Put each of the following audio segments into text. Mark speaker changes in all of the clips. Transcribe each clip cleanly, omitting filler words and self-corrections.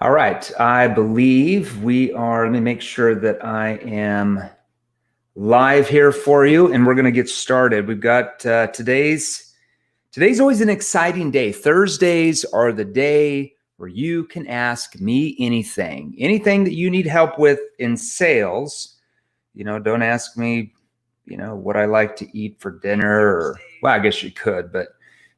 Speaker 1: All right, I believe we are, let me make sure that I am live here for you, and we're going to get started. We've got today's always an exciting day. Thursdays are the day where you can ask me anything that you need help with in sales. Don't ask me, what I like to eat for dinner, or, well, I guess you could, but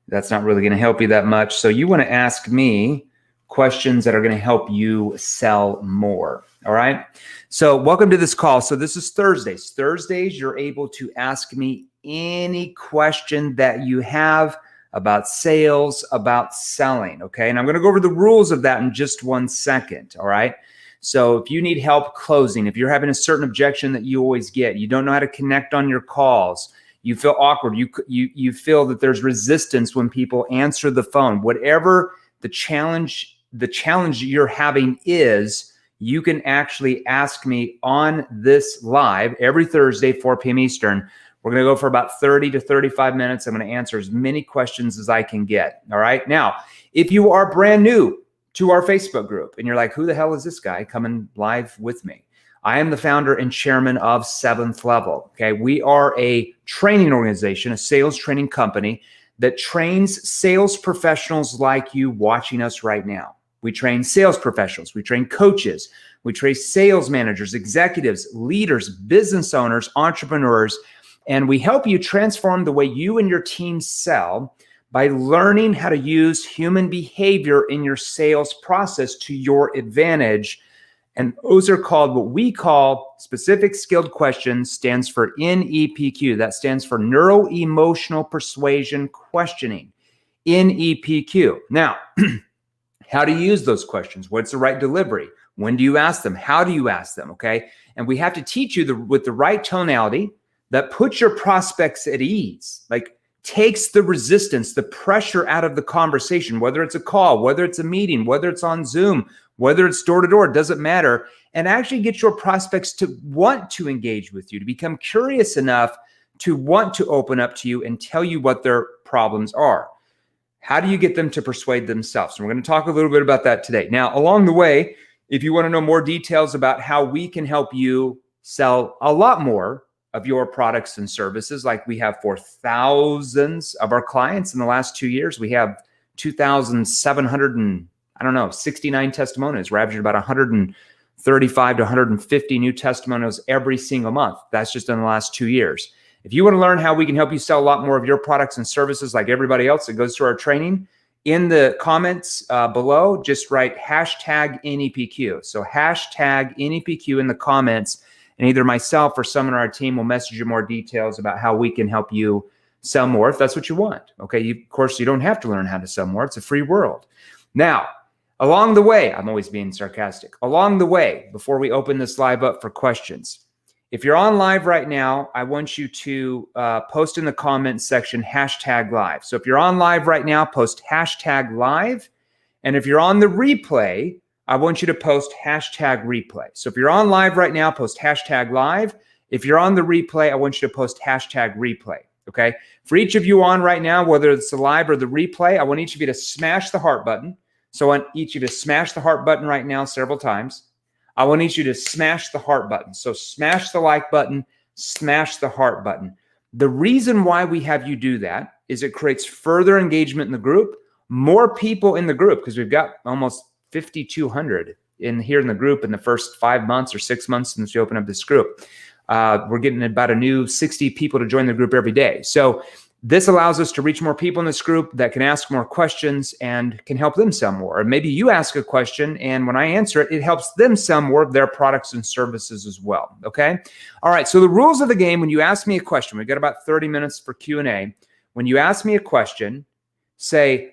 Speaker 1: that's not really going to help you that much. So you want to ask me questions that are going to help you sell more. All right. So welcome to this call. So this is Thursdays. Thursdays, you're able to ask me any question that you have about sales, about selling. Okay. And I'm going to go over the rules of that in just 1 second. All right. So if you need help closing, if you're having a certain objection that you always get, you don't know how to connect on your calls, you feel awkward, you feel that there's resistance when people answer the phone, whatever the challenge you're having is, you can actually ask me on this live every Thursday, 4 p.m. Eastern. We're going to go for about 30 to 35 minutes. I'm going to answer as many questions as I can get. All right. Now, if you are brand new to our Facebook group and you're like, who the hell is this guy coming live with me? I am the founder and chairman of Seventh Level. Okay. We are a training organization, a sales training company that trains sales professionals like you watching us right now. We train sales professionals, we train coaches, we train sales managers, executives, leaders, business owners, entrepreneurs, and we help you transform the way you and your team sell by learning how to use human behavior in your sales process to your advantage. And those are called what we call specific skilled questions, stands for NEPQ. That stands for Neuro Emotional Persuasion Questioning, NEPQ. Now, how to use those questions? What's the right delivery? When do you ask them? How do you ask them? Okay. And we have to teach you with the right tonality that puts your prospects at ease, like takes the resistance, the pressure out of the conversation, whether it's a call, whether it's a meeting, whether it's on Zoom, whether it's door to door, doesn't matter. And actually get your prospects to want to engage with you, to become curious enough to want to open up to you and tell you what their problems are. How do you get them to persuade themselves? And we're going to talk a little bit about that today. Now, along the way, if you want to know more details about how we can help you sell a lot more of your products and services, like we have for thousands of our clients in the last 2 years, we have 2,769 testimonials. We're averaging about 135 to 150 new testimonials every single month. That's just in the last 2 years. If you want to learn how we can help you sell a lot more of your products and services like everybody else that goes through our training, in the comments below, just write hashtag NEPQ. So hashtag NEPQ in the comments, and either myself or someone on our team will message you more details about how we can help you sell more if that's what you want. Okay, of course, you don't have to learn how to sell more. It's a free world. Now, along the way, I'm always being sarcastic. Along the way, before we open this live up for questions, if you're on live right now, I want you to post in the comments section hashtag live. So if you're on live right now, post hashtag live. And if you're on the replay, I want you to post hashtag replay. So if you're on live right now, post hashtag live. If you're on the replay, I want you to post hashtag replay. Okay. For each of you on right now, whether it's the live or the replay, I want each of you to smash the heart button. So I want each of you to smash the heart button right now several times. I want each of you to smash the heart button. So smash the like button, smash the heart button. The reason why we have you do that is it creates further engagement in the group, more people in the group, because we've got almost 5,200 here in the group in the first 5 months or 6 months since we opened up this group. We're getting about a new 60 people to join the group every day. So this allows us to reach more people in this group that can ask more questions and can help them sell more. Or maybe you ask a question, and when I answer it, it helps them sell more of their products and services as well. Okay. All right. So the rules of the game, when you ask me a question, we've got about 30 minutes for Q&A. When you ask me a question, say,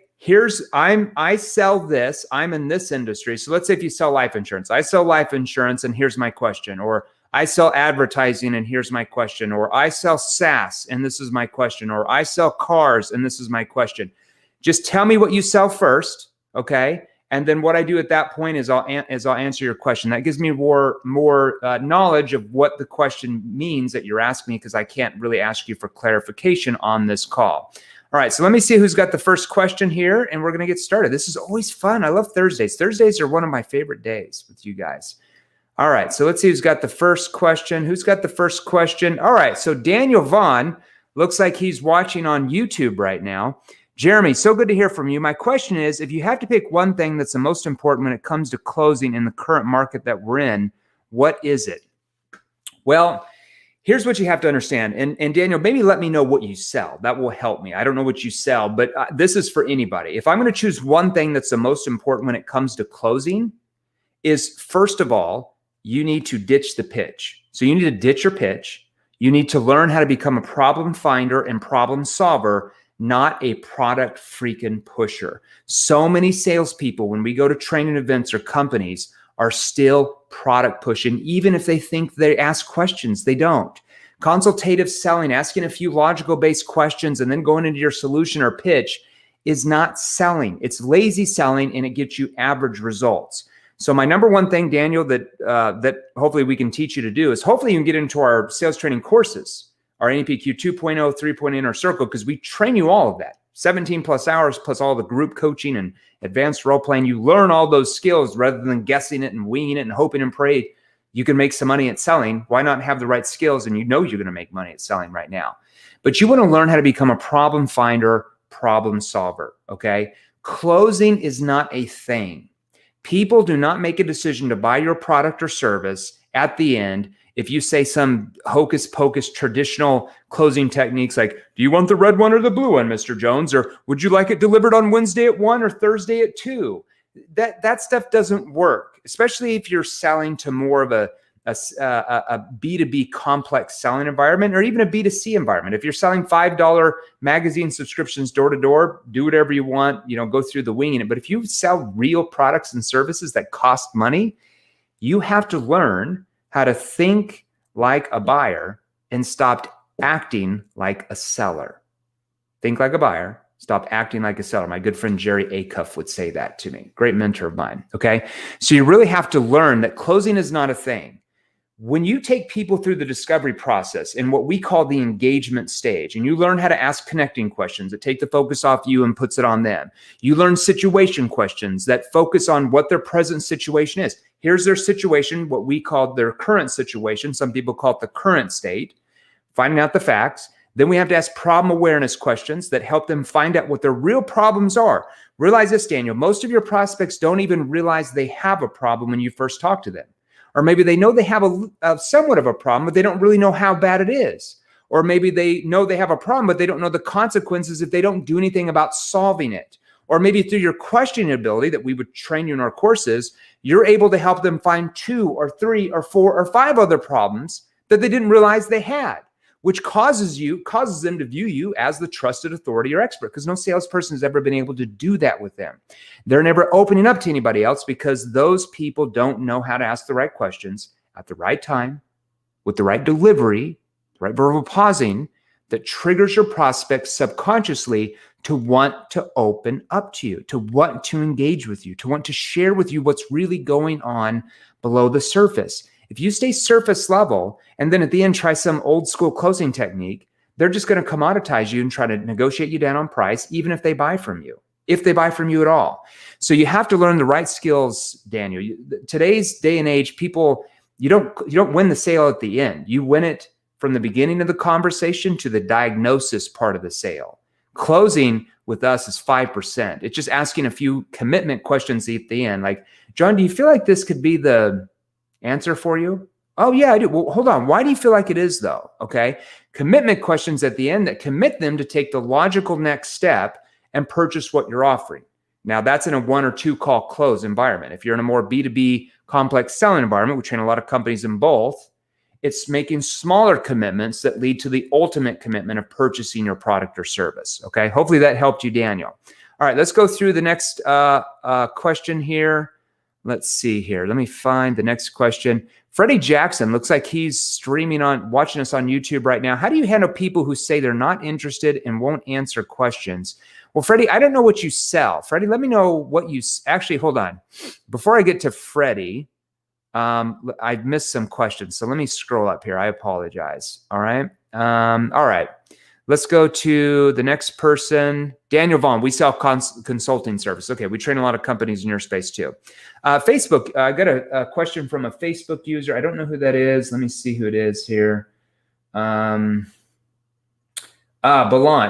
Speaker 1: I sell this, I'm in this industry. So let's say if you sell life insurance, I sell life insurance and here's my question. Or I sell advertising and here's my question. Or I sell SaaS and this is my question. Or I sell cars and this is my question. Just tell me what you sell first, okay? And then what I do at that point is I'll answer your question. That gives me more knowledge of what the question means that you're asking me, because I can't really ask you for clarification on this call. All right, so let me see who's got the first question here, and we're going to get started. This is always fun. I love Thursdays. Thursdays are one of my favorite days with you guys. All right, so let's see who's got the first question. Who's got the first question? All right, so Daniel Vaughn looks like he's watching on YouTube right now. Jeremy, so good to hear from you. My question is, if you have to pick one thing that's the most important when it comes to closing in the current market that we're in, what is it? Well, here's what you have to understand. And Daniel, maybe let me know what you sell. That will help me. I don't know what you sell, but this is for anybody. If I'm going to choose one thing that's the most important when it comes to closing is, first of all, you need to ditch the pitch. So you need to ditch your pitch. You need to learn how to become a problem finder and problem solver, not a product freaking pusher. So many salespeople, when we go to training events or companies, are still product pushing, even if they think they ask questions, they don't. Consultative selling, asking a few logical based questions and then going into your solution or pitch is not selling. It's lazy selling, and it gets you average results. So my number one thing, Daniel, that hopefully we can teach you to do is hopefully you can get into our sales training courses, our NPQ 2.0, 3.0 Inner Circle, because we train you all of that. 17 plus hours plus all the group coaching and advanced role playing. You learn all those skills rather than guessing it and winging it and hoping and pray you can make some money at selling. Why not have the right skills? And you know you're going to make money at selling right now. But you want to learn how to become a problem finder, problem solver, okay? Closing is not a thing. People do not make a decision to buy your product or service at the end if you say some hocus pocus traditional closing techniques like, do you want the red one or the blue one, Mr. Jones? Or would you like it delivered on Wednesday at 1 or Thursday at 2? That stuff doesn't work, especially if you're selling to more of a B2B complex selling environment or even a B2C environment. If you're selling $5 magazine subscriptions door to door, do whatever you want, go through the winging it. But if you sell real products and services that cost money, you have to learn how to think like a buyer and stop acting like a seller. Think like a buyer, stop acting like a seller. My good friend Jerry Acuff would say that to me. Great mentor of mine, okay? So you really have to learn that closing is not a thing. When you take people through the discovery process in what we call the engagement stage, and you learn how to ask connecting questions that take the focus off you and puts it on them. You learn situation questions that focus on what their present situation is. Here's their situation, what we call their current situation. Some people call it the current state, finding out the facts. Then we have to ask problem awareness questions that help them find out what their real problems are. Realize this, Daniel, most of your prospects don't even realize they have a problem when you first talk to them. Or maybe they know they have a somewhat of a problem, but they don't really know how bad it is. Or maybe they know they have a problem, but they don't know the consequences if they don't do anything about solving it. Or maybe through your questioning ability that we would train you in our courses, you're able to help them find 2 or 3 or 4 or 5 other problems that they didn't realize they had, which causes them to view you as the trusted authority or expert, because no salesperson has ever been able to do that with them. They're never opening up to anybody else because those people don't know how to ask the right questions at the right time, with the right delivery, the right verbal pausing that triggers your prospects subconsciously to want to open up to you, to want to engage with you, to want to share with you what's really going on below the surface. If you stay surface level and then at the end try some old school closing technique, they're just going to commoditize you and try to negotiate you down on price, even if they buy from you, if they buy from you at all. So you have to learn the right skills, Daniel. Today's day and age, people, you don't win the sale at the end. You win it from the beginning of the conversation to the diagnosis part of the sale. Closing with us is 5%. It's just asking a few commitment questions at the end. Like, John, do you feel like this could be the answer for you? Oh, yeah, I do. Well, hold on. Why do you feel like it is, though? Okay. Commitment questions at the end that commit them to take the logical next step and purchase what you're offering. Now, that's in a 1 or 2 call close environment. If you're in a more B2B complex selling environment, we train a lot of companies in both. It's making smaller commitments that lead to the ultimate commitment of purchasing your product or service. Okay. Hopefully that helped you, Daniel. All right. Let's go through the next question here. Let's see here. Let me find the next question. Freddie Jackson looks like he's watching us on YouTube right now. How do you handle people who say they're not interested and won't answer questions? Well, Freddie, I don't know what you sell. Freddie, let me know what you actually, hold on. Before I get to Freddie, I've missed some questions. So let me scroll up here. I apologize. All right. All right. Let's go to the next person. Daniel Vaughn, we sell consulting service. Okay, we train a lot of companies in your space too. Facebook, I got a question from a Facebook user. I don't know who that is. Let me see who it is here. Belant,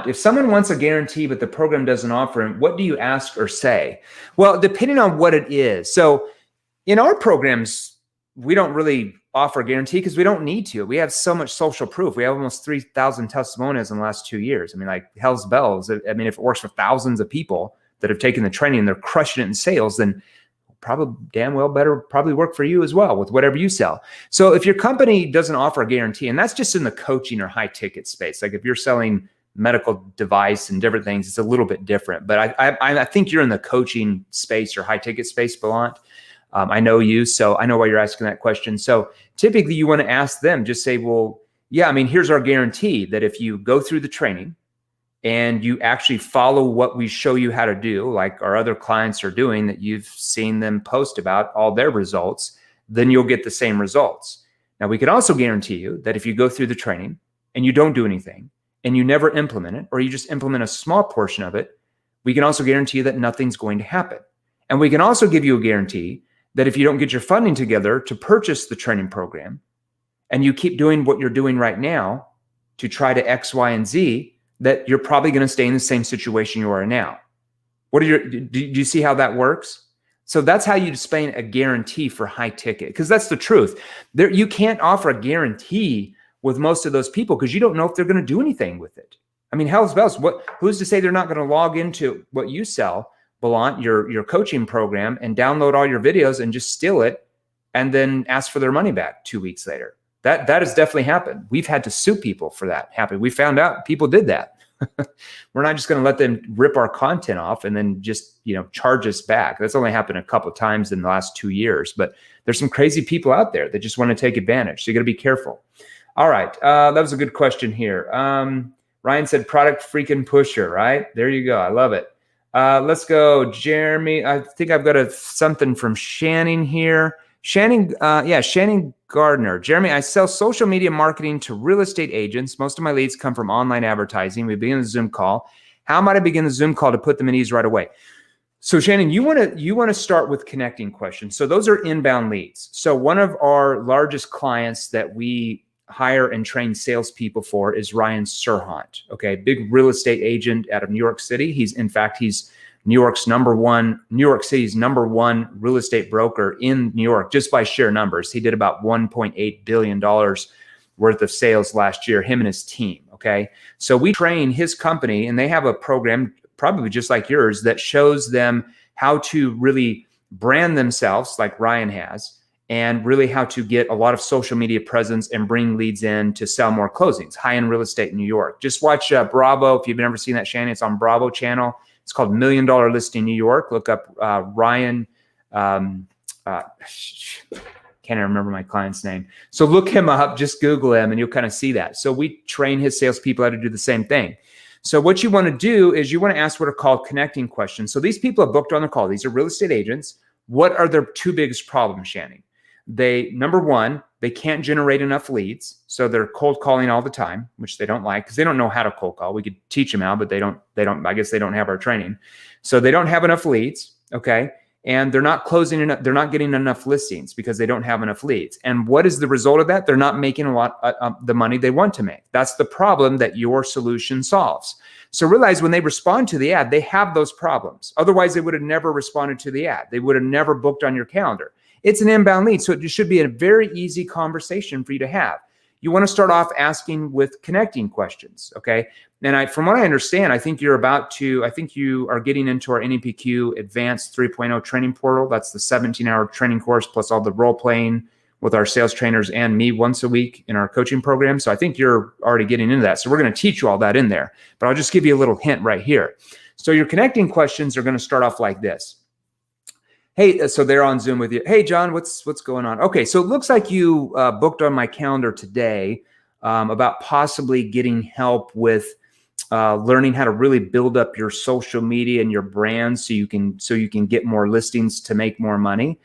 Speaker 1: if someone wants a guarantee but the program doesn't offer it, what do you ask or say? Well, depending on what it is. So in our programs, we don't really offer a guarantee because we don't need to. We have so much social proof. We have almost 3,000 testimonials in the last 2 years. I mean, like hell's bells. I mean, if it works for thousands of people that have taken the training and they're crushing it in sales, then probably damn well better probably work for you as well with whatever you sell. So if your company doesn't offer a guarantee, and that's just in the coaching or high ticket space, like if you're selling medical device and different things, it's a little bit different. But I think you're in the coaching space or high ticket space, Belant. I know you, so I know why you're asking that question. So typically you want to ask them, just say, well, yeah, I mean, here's our guarantee that if you go through the training and you actually follow what we show you how to do, like our other clients are doing that you've seen them post about all their results, then you'll get the same results. Now, we can also guarantee you that if you go through the training and you don't do anything and you never implement it, or you just implement a small portion of it, we can also guarantee you that nothing's going to happen. And we can also give you a guarantee that if you don't get your funding together to purchase the training program and you keep doing what you're doing right now to try to X, Y, and Z, that you're probably going to stay in the same situation you are now. Do you see how that works? So that's how you explain a guarantee for high ticket, because that's the truth. You can't offer a guarantee with most of those people because you don't know if they're going to do anything with it. I mean, hell's bells. Who's to say they're not going to log into what you sell, Belant, your coaching program, and download all your videos and just steal it and then ask for their money back 2 weeks later? That has definitely happened. We've had to sue people for that happen. We found out people did that. We're not just going to let them rip our content off and then just, charge us back. That's only happened a couple of times in the last 2 years, but there's some crazy people out there that just want to take advantage. So you got to be careful. All right. That was a good question here. Ryan said product freaking pusher, right? There you go. I love it. Let's go, Jeremy. I think I've got something from Shannon here. Shannon Gardner. Jeremy, I sell social media marketing to real estate agents. Most of my leads come from online advertising. We begin the Zoom call. How might I begin the Zoom call to put them at ease right away? So Shannon, you want to start with connecting questions. So those are inbound leads. So one of our largest clients that we hire and train salespeople for is Ryan Serhant. Okay, big real estate agent out of New York City. He's New York City's number one real estate broker in New York, just by sheer numbers. He did about $1.8 billion worth of sales last year, him and his team. Okay, so we train his company, and they have a program, probably just like yours, that shows them how to really brand themselves, like Ryan has, and really how to get a lot of social media presence and bring leads in to sell more closings, high-end real estate in New York. Just watch Bravo. If you've never seen that, Shannon, it's on Bravo channel. It's called $1 Million Listing New York. Look up Ryan. Can't even remember my client's name. So look him up, just Google him, and you'll kind of see that. So we train his salespeople how to do the same thing. So what you want to do is you want to ask what are called connecting questions. So these people have booked on the call. These are real estate agents. What are their two biggest problems, Shannon? Number one, they can't generate enough leads. So they're cold calling all the time, which they don't like because they don't know how to cold call. We could teach them how, but they don't, I guess they don't have our training. So they don't have enough leads. Okay. And they're not closing enough. They're not getting enough listings because they don't have enough leads. And what is the result of that? They're not making a lot the money they want to make. That's the problem that your solution solves. So realize when they respond to the ad, they have those problems. Otherwise, they would have never responded to the ad. They would have never booked on your calendar. It's an inbound lead, so it should be a very easy conversation for you to have. You want to start off asking with connecting questions, okay? And from what I understand, I think you are getting into our NEPQ Advanced 3.0 training portal. That's the 17-hour training course plus all the role playing with our sales trainers and me once a week in our coaching program. So I think you're already getting into that. So we're going to teach you all that in there, but I'll just give you a little hint right here. So your connecting questions are going to start off like this. Hey, so they're on Zoom with you. Hey, John, what's going on? Okay, so it looks like you booked on my calendar today about possibly getting help with learning how to really build up your social media and your brand so you can get more listings to make more money.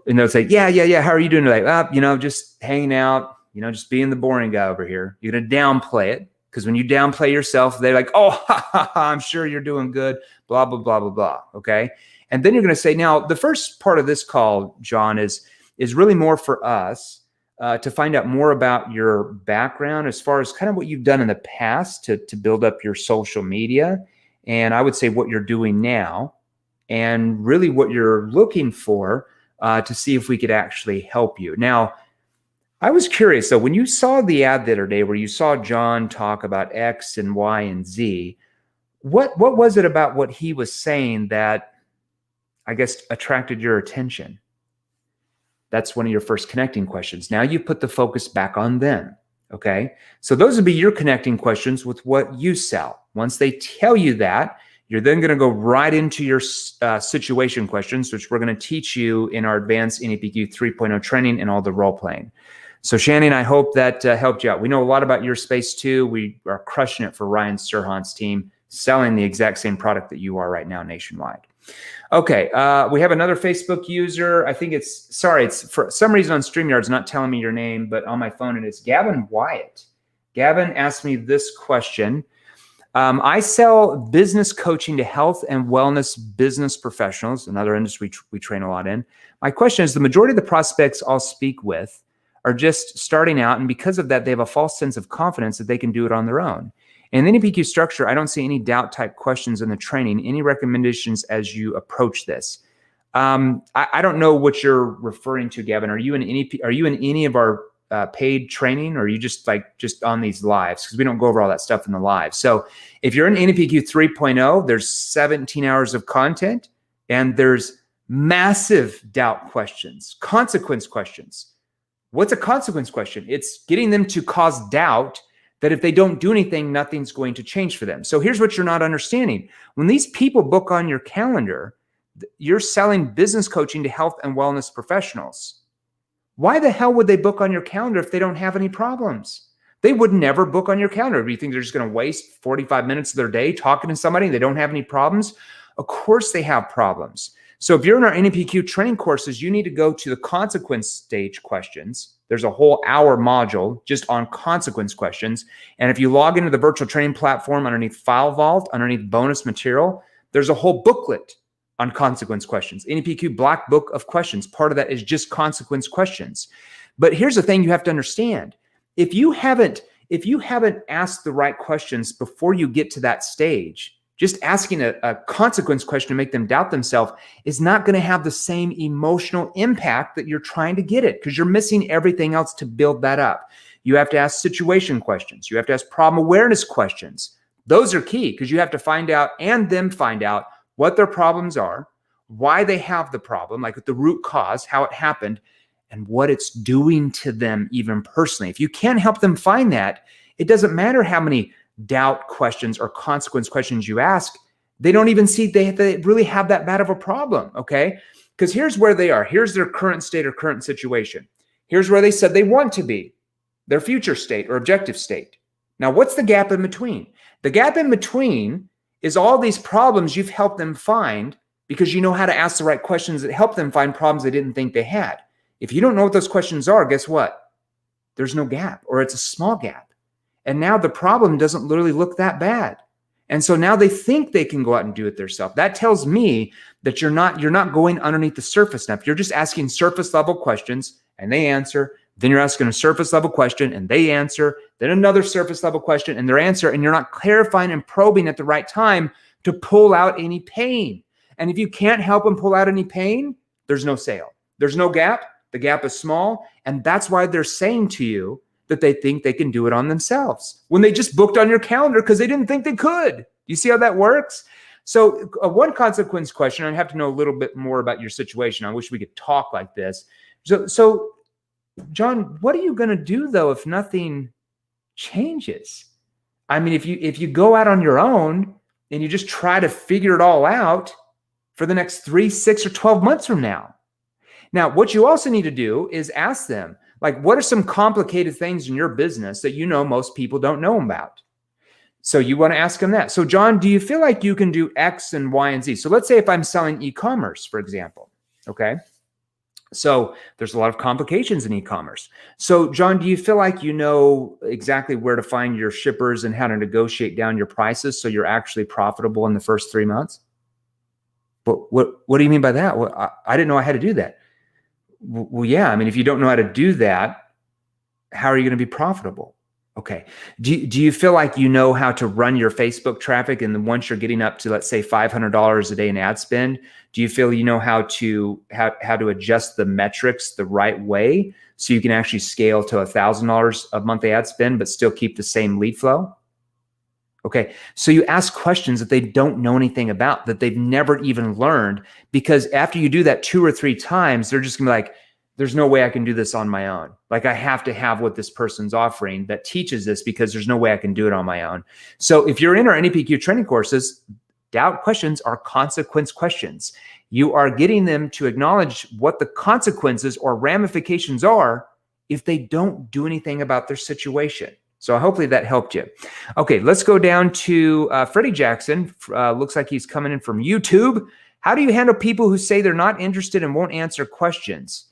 Speaker 1: And they'll say, yeah. How are you doing today? Just hanging out, just being the boring guy over here. You're gonna downplay it Because when you downplay yourself, they're like, oh, ha, ha, ha, I'm sure you're doing good, blah, blah, blah, blah, blah. Okay. And then you're going to say, now, the first part of this call, John, is really more for us to find out more about your background as far as kind of what you've done in the past to build up your social media. And I would say what you're doing now and really what you're looking for to see if we could actually help you. Now, I was curious, though, when you saw the ad the other day where you saw John talk about X and Y and Z, what was it about what he was saying that, I guess, attracted your attention? That's one of your first connecting questions. Now you put the focus back on them, okay? So those would be your connecting questions with what you sell. Once they tell you that, you're then going to go right into your situation questions, which we're going to teach you in our advanced NEPQ 3.0 training and all the role playing. So Shannon, I hope that helped you out. We know a lot about your space too. We are crushing it for Ryan Serhant's team, selling the exact same product that you are right now nationwide. Okay, we have another Facebook user. I think it's for some reason on StreamYard it's not telling me your name, but on my phone it is Gavin Wyatt. Gavin asked me this question. I sell business coaching to health and wellness business professionals, another industry we train a lot in. My question is, the majority of the prospects I'll speak with are just starting out, and because of that, they have a false sense of confidence that they can do it on their own. In the NEPQ structure, I don't see any doubt type questions in the training. Any recommendations as you approach this? I don't know what you're referring to, Gavin. Are you in any of our paid training, or are you just on these lives? Because we don't go over all that stuff in the live. So if you're in NEPQ 3.0, there's 17 hours of content, and there's massive doubt questions, consequence questions. What's a consequence question? It's getting them to cause doubt that if they don't do anything, nothing's going to change for them. So here's what you're not understanding. When these people book on your calendar, you're selling business coaching to health and wellness professionals. Why the hell would they book on your calendar if they don't have any problems? They would never book on your calendar. Do you think they're just going to waste 45 minutes of their day talking to somebody and they don't have any problems? Of course they have problems. So if you're in our NEPQ training courses, you need to go to the consequence stage questions. There's a whole hour module just on consequence questions. And if you log into the virtual training platform underneath File Vault, underneath bonus material, there's a whole booklet on consequence questions. NEPQ Black Book of Questions. Part of that is just consequence questions. But here's the thing you have to understand. If you haven't asked the right questions before you get to that stage, just asking a consequence question to make them doubt themselves is not going to have the same emotional impact that you're trying to get it, because you're missing everything else to build that up. You have to ask situation questions. You have to ask problem awareness questions. Those are key, because you have to find out and them find out what their problems are, why they have the problem, like the root cause, how it happened, and what it's doing to them even personally. If you can't help them find that, it doesn't matter how many doubt questions or consequence questions you ask. They don't even see they really have that bad of a problem, okay? Because here's where they are. Here's their current state or current situation. Here's where they said they want to be, their future state or objective state. Now, what's the gap in between? The gap in between is all these problems you've helped them find because you know how to ask the right questions that help them find problems they didn't think they had. If you don't know what those questions are, guess what? There's no gap, or it's a small gap. And now the problem doesn't literally look that bad. And so now they think they can go out and do it themselves. That tells me that you're not going underneath the surface enough. You're just asking surface level questions and they answer. Then you're asking a surface level question and they answer. Then another surface level question and their answer. And you're not clarifying and probing at the right time to pull out any pain. And if you can't help them pull out any pain, there's no sale. There's no gap. The gap is small. And that's why they're saying to you that they think they can do it on themselves when they just booked on your calendar because they didn't think they could. You see how that works? So one consequence question, I have to know a little bit more about your situation. I wish we could talk like this. So John, what are you going to do though if nothing changes? I mean, if you go out on your own and you just try to figure it all out for the next 3, 6, or 12 months from now. Now, what you also need to do is ask them, like, what are some complicated things in your business that you know most people don't know about? So you want to ask them that. So John, do you feel like you can do X and Y and Z? So let's say if I'm selling e-commerce, for example, okay? So there's a lot of complications in e-commerce. So John, do you feel like you know exactly where to find your shippers and how to negotiate down your prices so you're actually profitable in the first 3 months? What do you mean by that? Well, I didn't know I had to do that. Well, yeah. I mean, if you don't know how to do that, how are you going to be profitable? Okay. Do you feel like you know how to run your Facebook traffic? And then once you're getting up to, let's say, $500 a day in ad spend, do you feel you know how to adjust the metrics the right way so you can actually scale to $1,000 of monthly ad spend, but still keep the same lead flow? Okay. So you ask questions that they don't know anything about, that they've never even learned, because after you do that 2 or 3 times, they're just gonna be like, there's no way I can do this on my own. Like, I have to have what this person's offering that teaches this, because there's no way I can do it on my own. So if you're in our NEPQ training courses, doubt questions are consequence questions. You are getting them to acknowledge what the consequences or ramifications are if they don't do anything about their situation. So hopefully that helped you. Okay, let's go down to Freddie Jackson. Looks like he's coming in from YouTube. How do you handle people who say they're not interested and won't answer questions?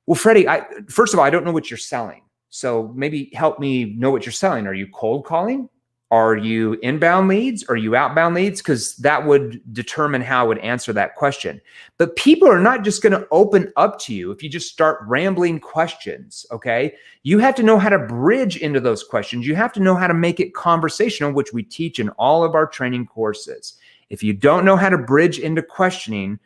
Speaker 1: Well, Freddie, first of all, I don't know what you're selling. So maybe help me know what you're selling. Are you cold calling? Are you inbound leads? Are you outbound leads? Because that would determine how I would answer that question. But people are not just going to open up to you if you just start rambling questions, okay? You have to know how to bridge into those questions. You have to know how to make it conversational, which we teach in all of our training courses. If you don't know how to bridge into questioning,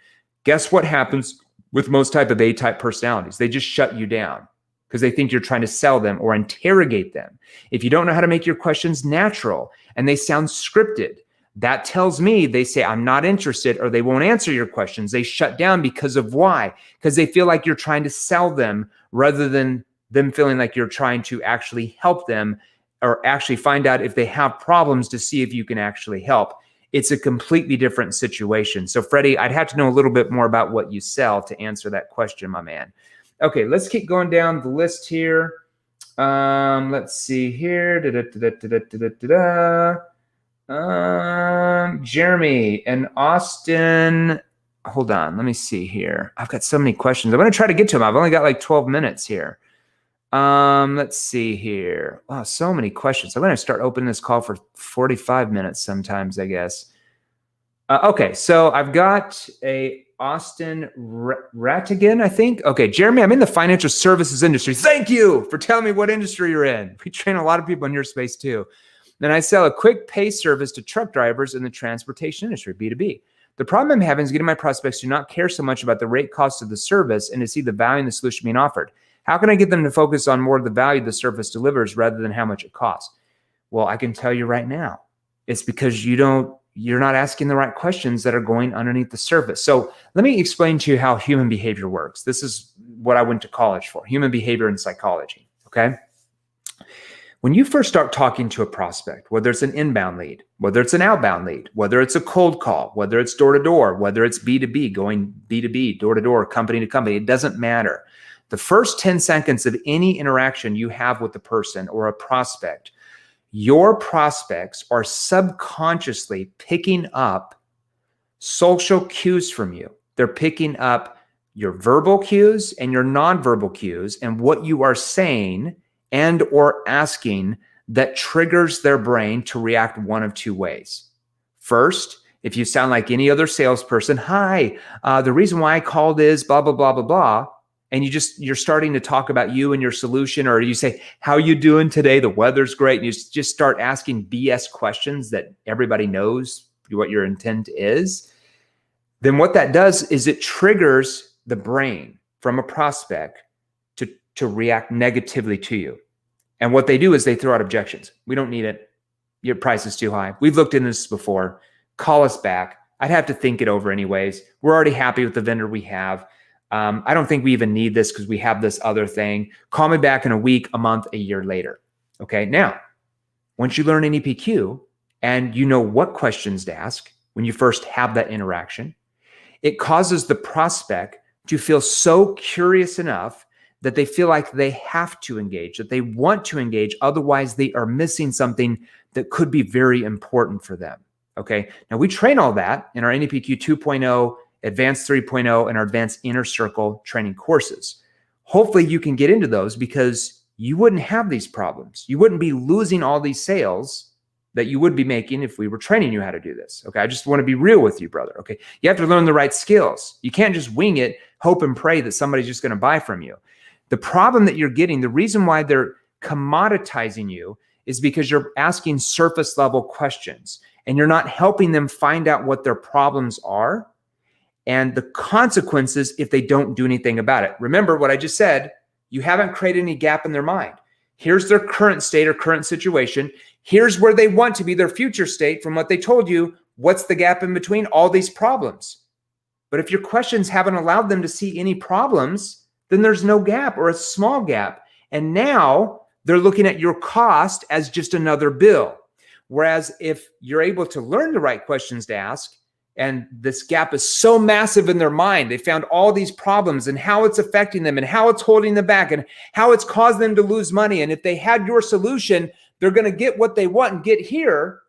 Speaker 1: guess what happens with most type of A-type personalities? They just shut you down because they think you're trying to sell them or interrogate them. If you don't know how to make your questions natural and they sound scripted, that tells me they say, I'm not interested, or they won't answer your questions. They shut down because of why? Because they feel like you're trying to sell them rather than them feeling like you're trying to actually help them or actually find out if they have problems to see if you can actually help. It's a completely different situation. So Freddie, I'd have to know a little bit more about what you sell to answer that question, my man. Okay, let's keep going down the list here. Let's see here. Jeremy and Austin. Hold on, let me see here. I've got so many questions. I'm going to try to get to them. I've only got like 12 minutes here. Let's see here. Wow, so many questions. I'm going to start opening this call for 45 minutes sometimes, I guess. Okay, so I've got a Austin Rattigan, I think. Okay, Jeremy, I'm in the financial services industry. Thank you for telling me what industry you're in. We train a lot of people in your space too. Then I sell a quick pay service to truck drivers in the transportation industry, B2B. The problem I'm having is getting my prospects to not care so much about the rate cost of the service and to see the value in the solution being offered. How can I get them to focus on more of the value the service delivers rather than how much it costs? Well, I can tell you right now, it's because you're not asking the right questions that are going underneath the surface. So let me explain to you how human behavior works. This is what I went to college for, human behavior and psychology, okay? When you first start talking to a prospect, whether it's an inbound lead, whether it's an outbound lead, whether it's a cold call, whether it's door-to-door, whether it's B2B, going B2B, door-to-door, company to company, it doesn't matter. The first 10 seconds of any interaction you have with a person or a prospect, your prospects are subconsciously picking up social cues from you. They're picking up your verbal cues and your nonverbal cues and what you are saying and or asking that triggers their brain to react one of two ways. First, if you sound like any other salesperson, hi, the reason why I called is blah, blah, blah, blah, blah. And you're starting to talk about you and your solution, or you say, how you doing today? The weather's great. And you just start asking BS questions that everybody knows what your intent is. Then what that does is it triggers the brain from a prospect to react negatively to you. And what they do is they throw out objections. We don't need it. Your price is too high. We've looked into this before. Call us back. I'd have to think it over anyways. We're already happy with the vendor we have. I don't think we even need this because we have this other thing. Call me back in a week, a month, a year later. Okay. Now, once you learn NEPQ and you know what questions to ask when you first have that interaction, it causes the prospect to feel so curious enough that they feel like they have to engage, that they want to engage. Otherwise, they are missing something that could be very important for them. Okay. Now we train all that in our NEPQ 2.0 Advanced 3.0, and our Advanced Inner Circle training courses. Hopefully you can get into those because you wouldn't have these problems. You wouldn't be losing all these sales that you would be making if we were training you how to do this. Okay, I just want to be real with you, brother. Okay, you have to learn the right skills. You can't just wing it, hope and pray that somebody's just going to buy from you. The problem that you're getting, the reason why they're commoditizing you is because you're asking surface level questions and you're not helping them find out what their problems are and the consequences if they don't do anything about it. Remember what I just said, you haven't created any gap in their mind. Here's their current state or current situation. Here's where they want to be, their future state from what they told you. What's the gap in between? All these problems. But if your questions haven't allowed them to see any problems, then there's no gap or a small gap. And now they're looking at your cost as just another bill. Whereas if you're able to learn the right questions to ask, and this gap is so massive in their mind, they found all these problems and how it's affecting them and how it's holding them back and how it's caused them to lose money. And if they had your solution, they're going to get what they want and get here,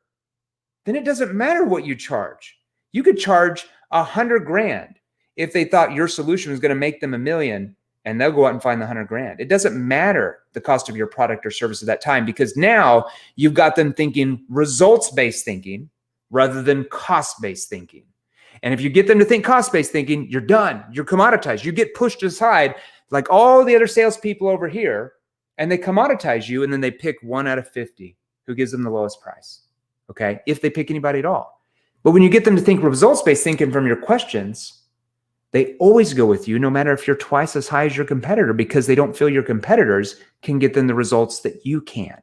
Speaker 1: then it doesn't matter what you charge. You could charge $100,000 if they thought your solution was going to make them $1 million, and they'll go out and find the $100,000. It doesn't matter the cost of your product or service at that time, because now you've got them thinking results-based thinking rather than cost-based thinking. And if you get them to think cost-based thinking, you're done. You're commoditized. You get pushed aside like all the other salespeople over here, and they commoditize you, and then they pick 1 out of 50 who gives them the lowest price, okay? If they pick anybody at all. But when you get them to think results-based thinking from your questions, they always go with you no matter if you're twice as high as your competitor, because they don't feel your competitors can get them the results that you can.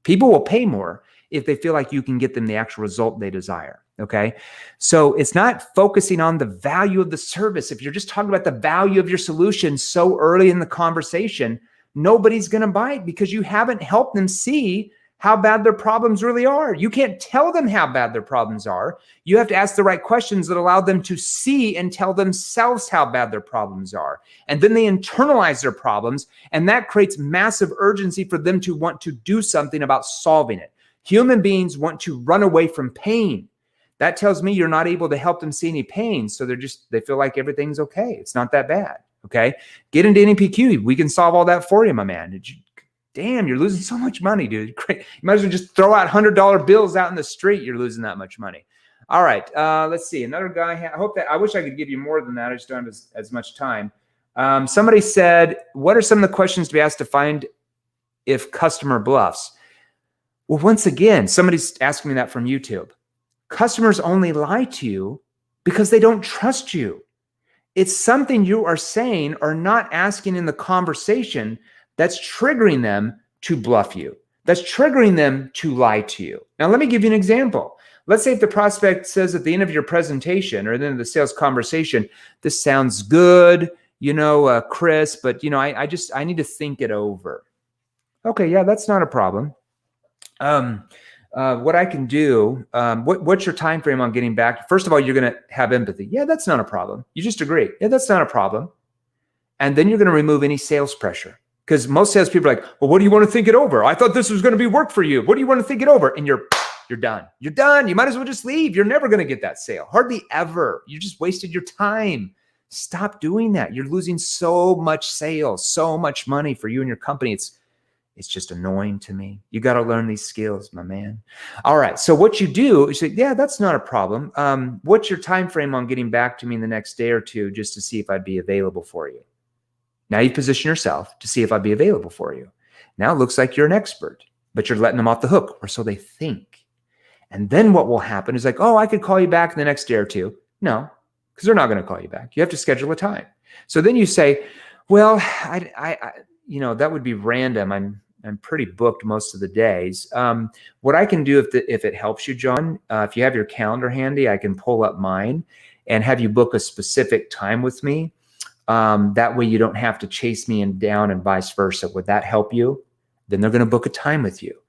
Speaker 1: People will pay more if they feel like you can get them the actual result they desire, okay? So it's not focusing on the value of the service. If you're just talking about the value of your solution so early in the conversation, nobody's going to buy it because you haven't helped them see how bad their problems really are. You can't tell them how bad their problems are. You have to ask the right questions that allow them to see and tell themselves how bad their problems are. And then they internalize their problems, and that creates massive urgency for them to want to do something about solving it. Human beings want to run away from pain. That tells me you're not able to help them see any pain. So they feel like everything's okay. It's not that bad. Okay. Get into NPQ. We can solve all that for you, my man. Damn, you're losing so much money, dude. Great. You might as well just throw out $100 bills out in the street. You're losing that much money. All right. Let's see. Another guy. I wish I could give you more than that. I just don't have as much time. Somebody said, what are some of the questions to be asked to find if customer bluffs? Well, once again, somebody's asking me that from YouTube. Customers only lie to you because they don't trust you. It's something you are saying or not asking in the conversation that's triggering them to bluff you. That's triggering them to lie to you. Now, let me give you an example. Let's say if the prospect says at the end of your presentation or at the end of the sales conversation, this sounds good, Chris, but I need to think it over. Okay, yeah, that's not a problem. What I can do, what's your time frame on getting back? First of all, you're going to have empathy. Yeah, that's not a problem. You just agree. Yeah, that's not a problem. And then you're going to remove any sales pressure. Because most salespeople are like, well, what do you want to think it over? I thought this was going to be work for you. What do you want to think it over? And you're done. You're done. You might as well just leave. You're never going to get that sale. Hardly ever. You just wasted your time. Stop doing that. You're losing so much sales, so much money for you and your company. It's just annoying to me. You got to learn these skills, my man. All right. So what you do is say, yeah, that's not a problem. What's your time frame on getting back to me in the next day or two just to see if I'd be available for you? Now you position yourself to see if I'd be available for you. Now it looks like you're an expert, but you're letting them off the hook, or so they think. And then what will happen is like, oh, I could call you back in the next day or two. No, because they're not going to call you back. You have to schedule a time. So then you say, well, that would be random. I'm pretty booked most of the days. What I can do if it helps you, John, if you have your calendar handy, I can pull up mine and have you book a specific time with me. That way you don't have to chase me down and vice versa. Would that help you? Then they're going to book a time with you.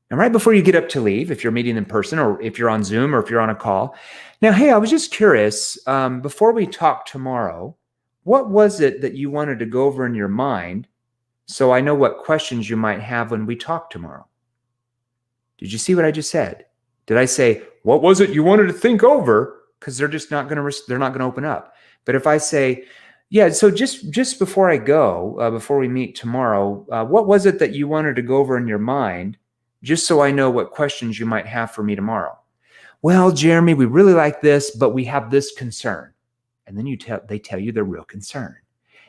Speaker 1: And right before you get up to leave, if you're meeting in person or if you're on Zoom or if you're on a call. Now, hey, I was just curious, before we talk tomorrow, what was it that you wanted to go over in your mind so I know what questions you might have when we talk tomorrow? Did you see what I just said? Did I say, what was it you wanted to think over because they're just not going to, they're not going to open up. But if I say, yeah, so just before I go, before we meet tomorrow, what was it that you wanted to go over in your mind, just so I know what questions you might have for me tomorrow? Well, Jeremy, we really like this, but we have this concern. And then they tell you their real concern.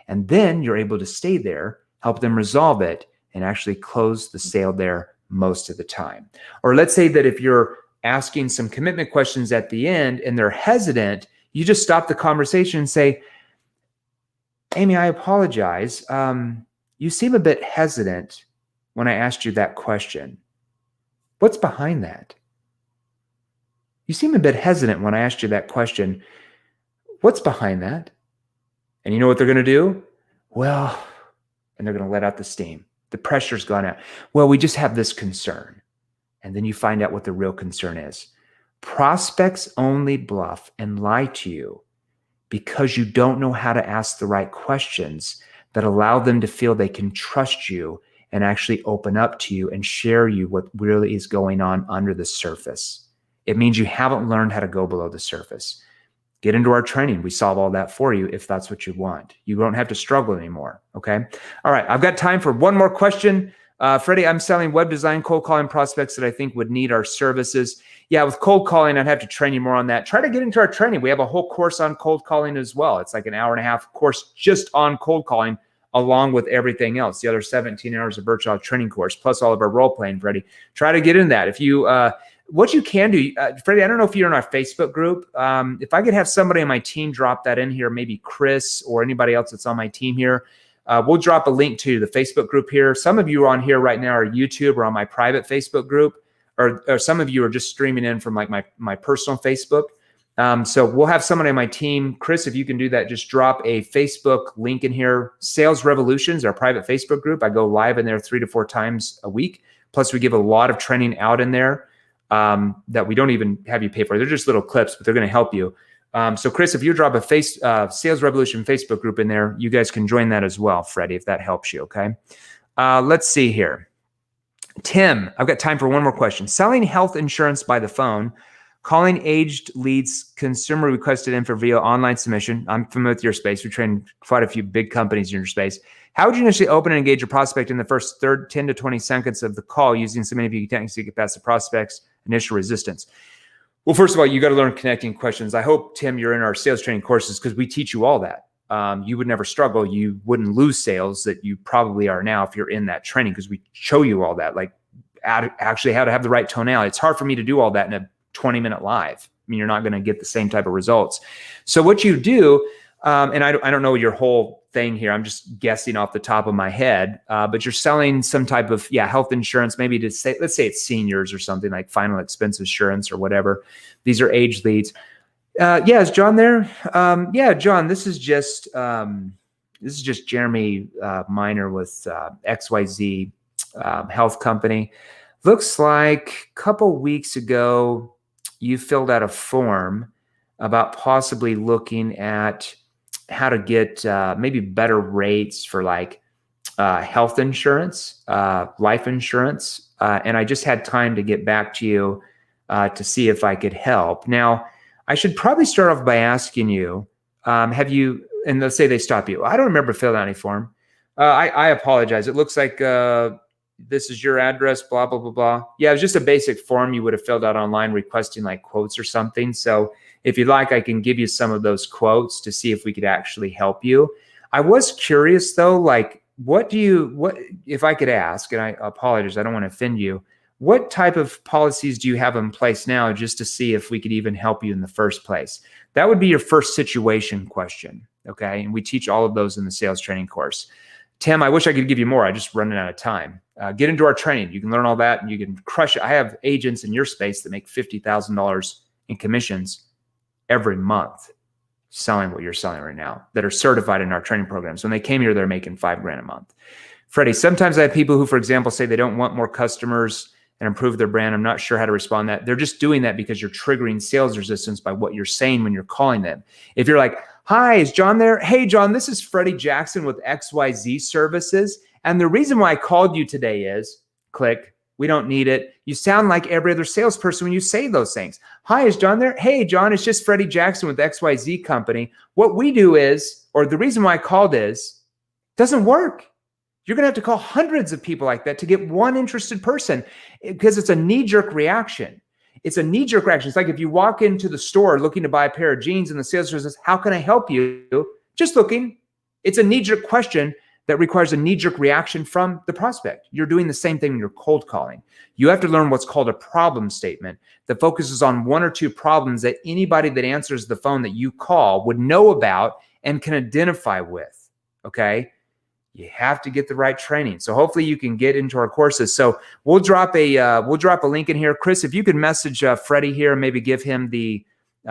Speaker 1: And then you're able to stay there, help them resolve it, and actually close the sale there most of the time. Or let's say that if you're asking some commitment questions at the end and they're hesitant, you just stop the conversation and say, Amy, I apologize. You seem a bit hesitant when I asked you that question. What's behind that? You seem a bit hesitant when I asked you that question. What's behind that? And you know what they're going to do? Well, and they're going to let out the steam. The pressure's gone out. Well, we just have this concern. And then you find out what the real concern is. Prospects only bluff and lie to you because you don't know how to ask the right questions that allow them to feel they can trust you and actually open up to you and share you what really is going on under the surface. It means you haven't learned how to go below the surface. Get into our training. We solve all that for you if that's what you want. You don't have to struggle anymore, okay? All right, I've got time for one more question. Freddie, I'm selling web design, cold calling prospects that I think would need our services. Yeah, with cold calling, I'd have to train you more on that. Try to get into our training. We have a whole course on cold calling as well. It's like an 1.5-hour course just on cold calling, along with everything else, the other 17 hours of virtual training course, plus all of our role playing, Freddie. Try to get in that. If you, what you can do, Freddie, I don't know if you're in our Facebook group. If I could have somebody on my team drop that in here, maybe Chris or anybody else that's on my team here, we'll drop a link to the Facebook group here. Some of you on here right now are YouTube or on my private Facebook group, or some of you are just streaming in from like my personal Facebook. So we'll have somebody on my team. Chris, if you can do that, just drop a Facebook link in here. Sales Revolutions, our private Facebook group. I go live in there 3 to 4 times a week. Plus we give a lot of training out in there that we don't even have you pay for. They're just little clips, but they're going to help you. So Chris, if you drop a Sales Revolution Facebook group in there, you guys can join that as well, Freddie, if that helps you, okay? Let's see here. Tim, I've got time for one more question. Selling health insurance by the phone, calling aged leads, consumer requested info via online submission. I'm familiar with your space. We train quite a few big companies in your space. How would you initially open and engage a prospect in the first 10 to 20 seconds of the call using some interview techniques to get past the prospect's initial resistance? Well, first of all, you got to learn connecting questions. I hope, Tim, you're in our sales training courses because we teach you all that. You would never struggle. You wouldn't lose sales that you probably are now if you're in that training because we show you all that, like actually how to have the right tonality. It's hard for me to do all that in a 20-minute live. I mean, you're not going to get the same type of results. So what you do, and I don't know your whole thing here. I'm just guessing off the top of my head, but you're selling some type of health insurance, maybe to say, let's say it's seniors or something like final expense insurance or whatever. These are age leads. Is John there? Yeah, John, this is just Jeremy Miner with XYZ Health Company. Looks like a couple weeks ago, you filled out a form about possibly looking at how to get maybe better rates for like health insurance, life insurance. And I just had time to get back to you to see if I could help. Now, I should probably start off by asking you, have you, and let's say they stop you. I don't remember filling out any form. I apologize. It looks like this is your address, blah, blah, blah, blah. Yeah, it was just a basic form you would have filled out online requesting like quotes or something. So if you'd like, I can give you some of those quotes to see if we could actually help you. I was curious though, like what if I could ask, and I apologize, I don't want to offend you, what type of policies do you have in place now just to see if we could even help you in the first place? That would be your first situation question, okay? And we teach all of those in the sales training course. Tim, I wish I could give you more. I'm just running out of time. Get into our training. You can learn all that and you can crush it. I have agents in your space that make $50,000 in commissions every month selling what you're selling right now that are certified in our training programs. When they came here, they're making $5,000 a month. Freddie, sometimes I have people who, for example, say they don't want more customers and improve their brand. I'm not sure how to respond to that. They're just doing that because you're triggering sales resistance by what you're saying when you're calling them. If you're like, hi, is John there? Hey, John, this is Freddie Jackson with XYZ Services. And the reason why I called you today is, click, We don't need it. You sound like every other salesperson when you say those things. Hi, is John there? Hey, John, it's just Freddie Jackson with XYZ Company. What we do is, or the reason why I called is, doesn't work. You're going to have to call hundreds of people like that to get one interested person because it's a knee-jerk reaction. It's a knee-jerk reaction. It's like if you walk into the store looking to buy a pair of jeans and the salesperson says, how can I help you? Just looking. It's a knee-jerk question that requires a knee-jerk reaction from the prospect. You're doing the same thing when you're cold calling. You have to learn what's called a problem statement that focuses on one or two problems that anybody that answers the phone that you call would know about and can identify with, okay? You have to get the right training. So hopefully you can get into our courses. So we'll drop a link in here. Chris, if you could message Freddie here and maybe give him the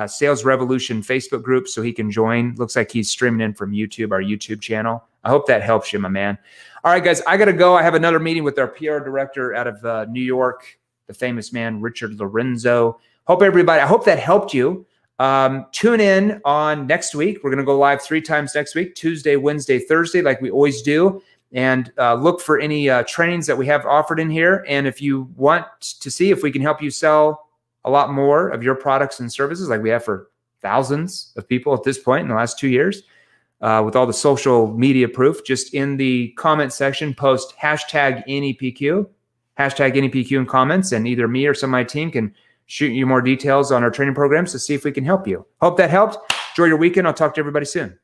Speaker 1: Sales Revolution Facebook group so he can join. Looks like he's streaming in from YouTube, our YouTube channel. I hope that helps you, my man. All right, guys, I got to go. I have another meeting with our PR director out of New York, the famous man, Richard Lorenzo. I hope that helped you. Tune in on next week. We're going to go live 3 times next week, Tuesday, Wednesday, Thursday, like we always do. And look for any trainings that we have offered in here. And if you want to see if we can help you sell a lot more of your products and services like we have for thousands of people at this point in the last 2 years, with all the social media proof, just in the comment section, post #NEPQ in comments, and either me or some of my team can shoot you more details on our training programs to see if we can help you. Hope that helped. Enjoy your weekend. I'll talk to everybody soon.